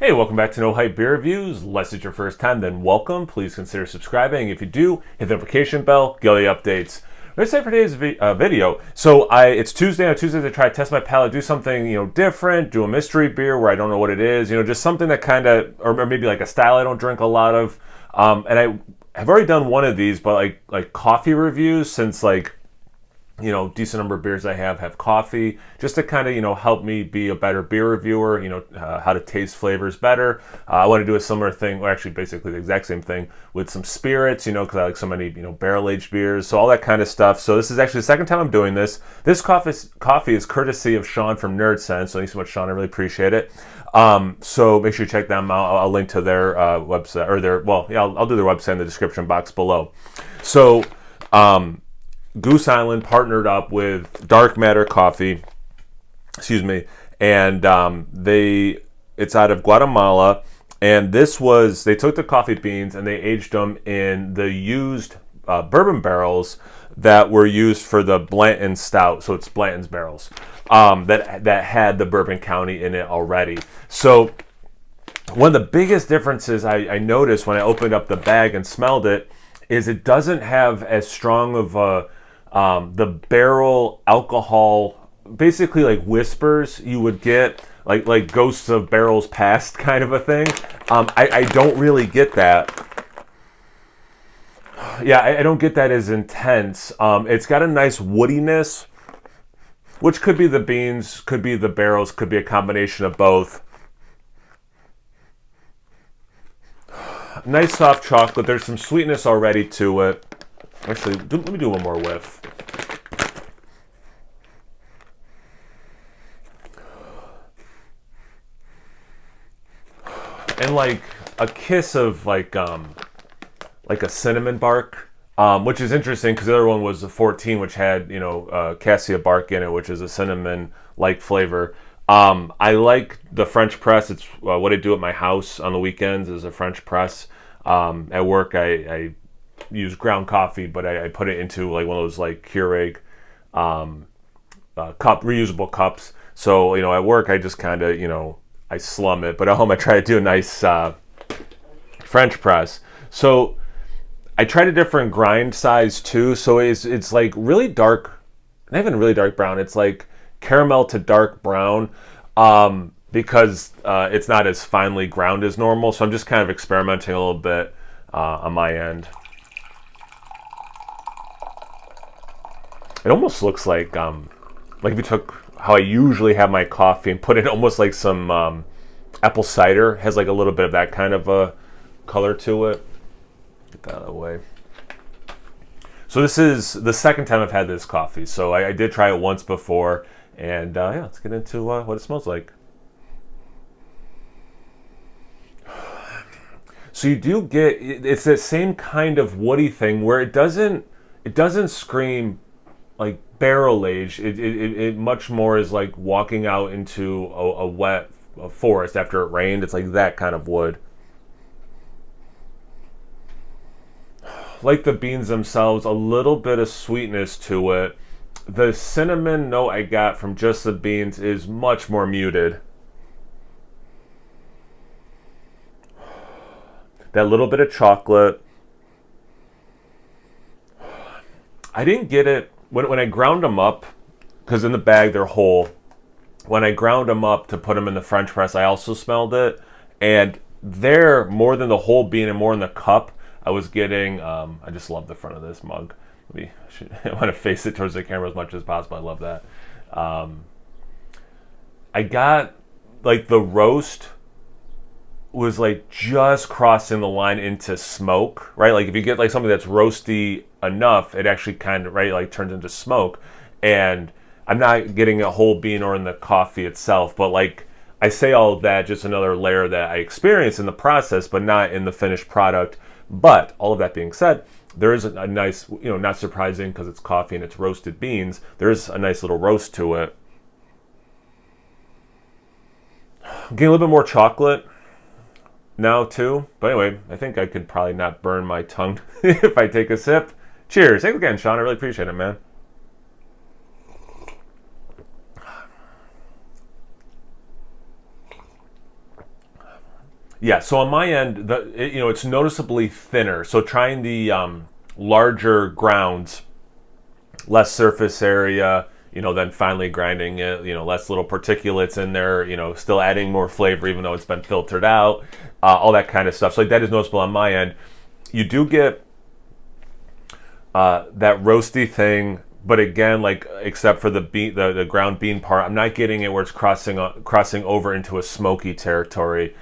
Hey, welcome back to No Hype Beer Reviews. Unless it's your first time, then welcome. Please consider subscribing. If you do, hit the notification bell, get all the updates. Let's say for today's video. So it's Tuesday. On Tuesdays, I try to test my palate, do something different, do a mystery beer where I don't know what it is. Just something that kind of, or maybe like a style I don't drink a lot of. And I have already done one of these, but like coffee reviews since decent number of beers I have coffee, just to kind of, help me be a better beer reviewer, how to taste flavors better. I want to do a similar thing, or actually basically the exact same thing with some spirits, because I like so many, barrel-aged beers, so all that kind of stuff. So this is actually the second time I'm doing this. This coffee is courtesy of Sean from Nerd Sense, so thanks so much, Sean. I really appreciate it. So make sure you check them out. I'll link to their website, I'll do their website in the description box below. So, Goose Island partnered up with Dark Matter Coffee, and it's out of Guatemala, and they took the coffee beans and they aged them in the used bourbon barrels that were used for the Blanton stout, so it's Blanton's barrels, that had the Bourbon County in it already. So one of the biggest differences I noticed when I opened up the bag and smelled it is it doesn't have as strong of the barrel alcohol, basically like whispers you would get, like ghosts of barrels past kind of a thing. I don't really get that. Yeah, I don't get that as intense. It's got a nice woodiness, which could be the beans, could be the barrels, could be a combination of both. Nice soft chocolate. There's some sweetness already to it. Actually, let me do one more whiff. And like a kiss of like a cinnamon bark, which is interesting because the other one was a 14, which had cassia bark in it, which is a cinnamon-like flavor. I like the French press. It's what I do at my house on the weekends is a French press. At work, I use ground coffee, but I put it into like one of those like Keurig reusable cups. So at work I just kind of I slum it, but at home I try to do a nice French press. So I tried a different grind size too. So it's like really dark, not even really dark brown. It's like caramel to dark brown. Because it's not as finely ground as normal. So I'm just kind of experimenting a little bit on my end. It almost looks like if you took how I usually have my coffee and put it almost like some apple cider. It has like a little bit of that kind of a color to it. Get that out of the way. So this is the second time I've had this coffee. So I did try it once before, and let's get into what it smells like. So you do get, it's the same kind of woody thing where it doesn't scream like barrel aged. It much more is like walking out into a wet forest after it rained. It's like that kind of wood. Like the beans themselves, a little bit of sweetness to it. The cinnamon note I got from just the beans is much more muted. That little bit of chocolate. I didn't get it when I ground them up, because in the bag they're whole. When I ground them up to put them in the French press, I also smelled it. And there, more than the whole bean and more in the cup, I was getting, I just love the front of this mug. I want to face it towards the camera as much as possible. I love that. I got like the roast was like just crossing the line into smoke, right? Like if you get like something that's roasty enough, it actually kind of, right, like turns into smoke. And I'm not getting a whole bean or in the coffee itself, but like I say all of that, just another layer that I experience in the process, but not in the finished product. But all of that being said, there is a nice, not surprising because it's coffee and it's roasted beans, there's a nice little roast to it. I'm getting a little bit more chocolate now too, but anyway, I think I could probably not burn my tongue if I take a sip. Cheers. Thanks again, Sean. I really appreciate it, man. Yeah, so on my end, it's noticeably thinner. So trying the larger grounds, less surface area, then finally grinding it, less little particulates in there, still adding more flavor even though it's been filtered out, all that kind of stuff. So like that is noticeable on my end. You do get that roasty thing, but again, like except for the bean, the ground bean part, I'm not getting it where it's crossing over into a smoky territory.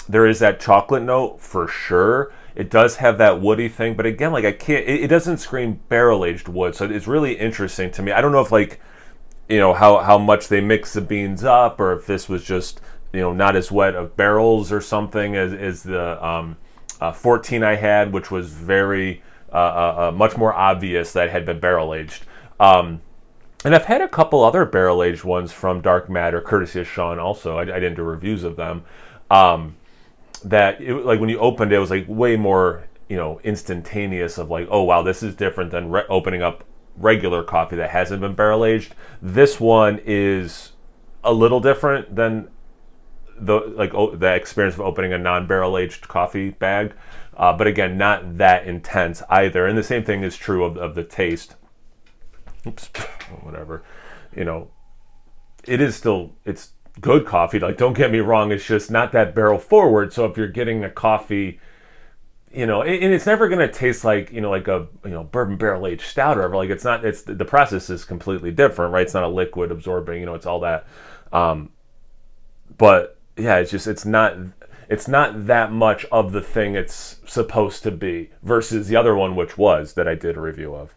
There is that chocolate note for sure. It does have that woody thing, but again, like I can't. It doesn't scream barrel aged wood, so it's really interesting to me. I don't know if like, how much they mix the beans up, or if this was just not as wet of barrels or something as the 14 I had, which was very much more obvious that it had been barrel aged. And I've had a couple other barrel aged ones from Dark Matter, courtesy of Sean. Also, I didn't do reviews of them. That like when you opened it was like way more instantaneous of like, oh wow, this is different than opening up regular coffee that hasn't been barrel aged. This one is a little different than the experience of opening a non-barrel aged coffee bag, but again, not that intense either. And the same thing is true of the taste. Oops, whatever. It is still, it's good coffee. Like, don't get me wrong, it's just not that barrel forward. So if you're getting a coffee, and it's never going to taste like, like a, bourbon barrel aged stout or whatever. Like it's the process is completely different, right? It's not a liquid absorbing, it's all that. But yeah, it's not that much of the thing it's supposed to be versus the other one, which was that I did a review of.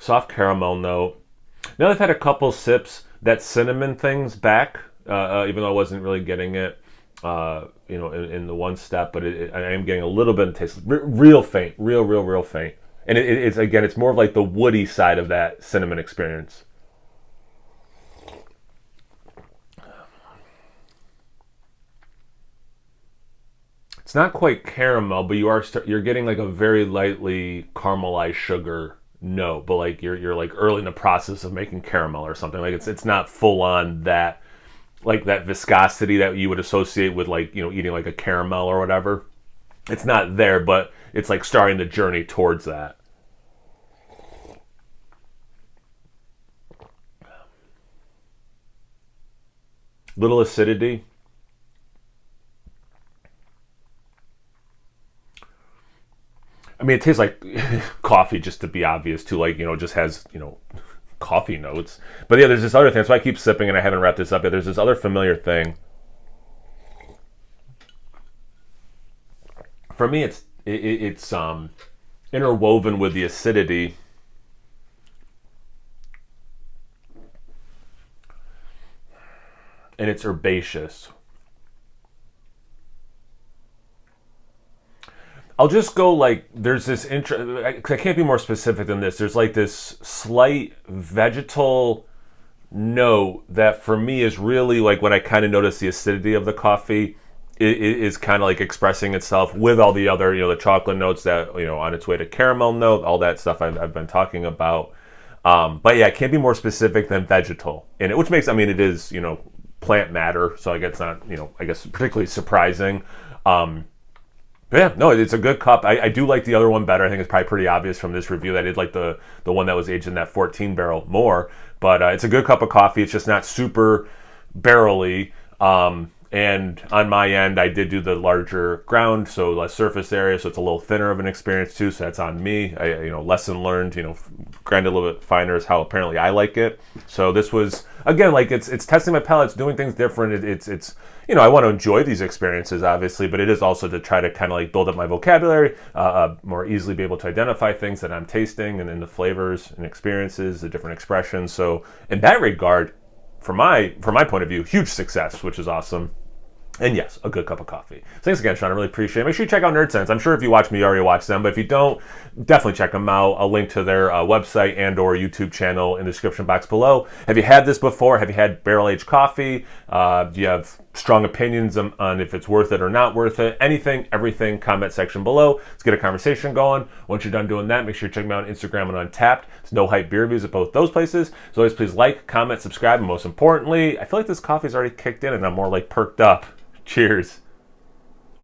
Soft caramel note. Now I've had a couple sips, that cinnamon thing's back, even though I wasn't really getting it, in the one step, but I am getting a little bit of taste, real faint, real faint. And it's more of like the woody side of that cinnamon experience. It's not quite caramel, but you're getting like a very lightly caramelized sugar note, but like you're like early in the process of making caramel or something. Like it's not full on that, like that viscosity that you would associate with like eating like a caramel or whatever. It's not there, but it's like starting the journey towards that. Little acidity. I mean, it tastes like coffee, just to be obvious, too. Like, just has, coffee notes. But yeah, there's this other thing. So I keep sipping and I haven't wrapped this up yet. There's this other familiar thing. For me, it's interwoven with the acidity. And it's herbaceous. I'll just go like, there's this I can't be more specific than this. There's like this slight vegetal note that for me is really like when I kind of notice the acidity of the coffee, it is kind of like expressing itself with all the other, the chocolate notes that, on its way to caramel note, all that stuff I've been talking about. But yeah, it can't be more specific than vegetal in it, which makes, it is, plant matter. So I guess not, I guess particularly surprising. But yeah, no, it's a good cup. I do like the other one better. I think it's probably pretty obvious from this review that I did like the one that was aged in that 14 barrel more. But it's a good cup of coffee. It's just not super barrel-y. And on my end, I did do the larger ground, so less surface area, so it's a little thinner of an experience too. So that's on me. Lesson learned. Grind a little bit finer is how apparently I like it. So this was again like it's testing my palate, it's doing things different. It's I want to enjoy these experiences obviously, but it is also to try to kind of like build up my vocabulary, more easily be able to identify things that I'm tasting and then the flavors and experiences, the different expressions. So in that regard, from my point of view, huge success, which is awesome. And yes, a good cup of coffee. Thanks again, Sean. I really appreciate it. Make sure you check out Nerd Sense. I'm sure if you watch me, you already watched them. But if you don't, definitely check them out. I'll link to their website and or YouTube channel in the description box below. Have you had this before? Have you had barrel-aged coffee? Do you have strong opinions on if it's worth it or not worth it, anything, everything, comment section below. Let's get a conversation going. Once you're done doing that, make sure you check me out on Instagram and on Tapped. It's No Hype Beer Reviews at both those places. So always please like, comment, subscribe, and most importantly, I feel like this coffee's already kicked in and I'm more like perked up. Cheers.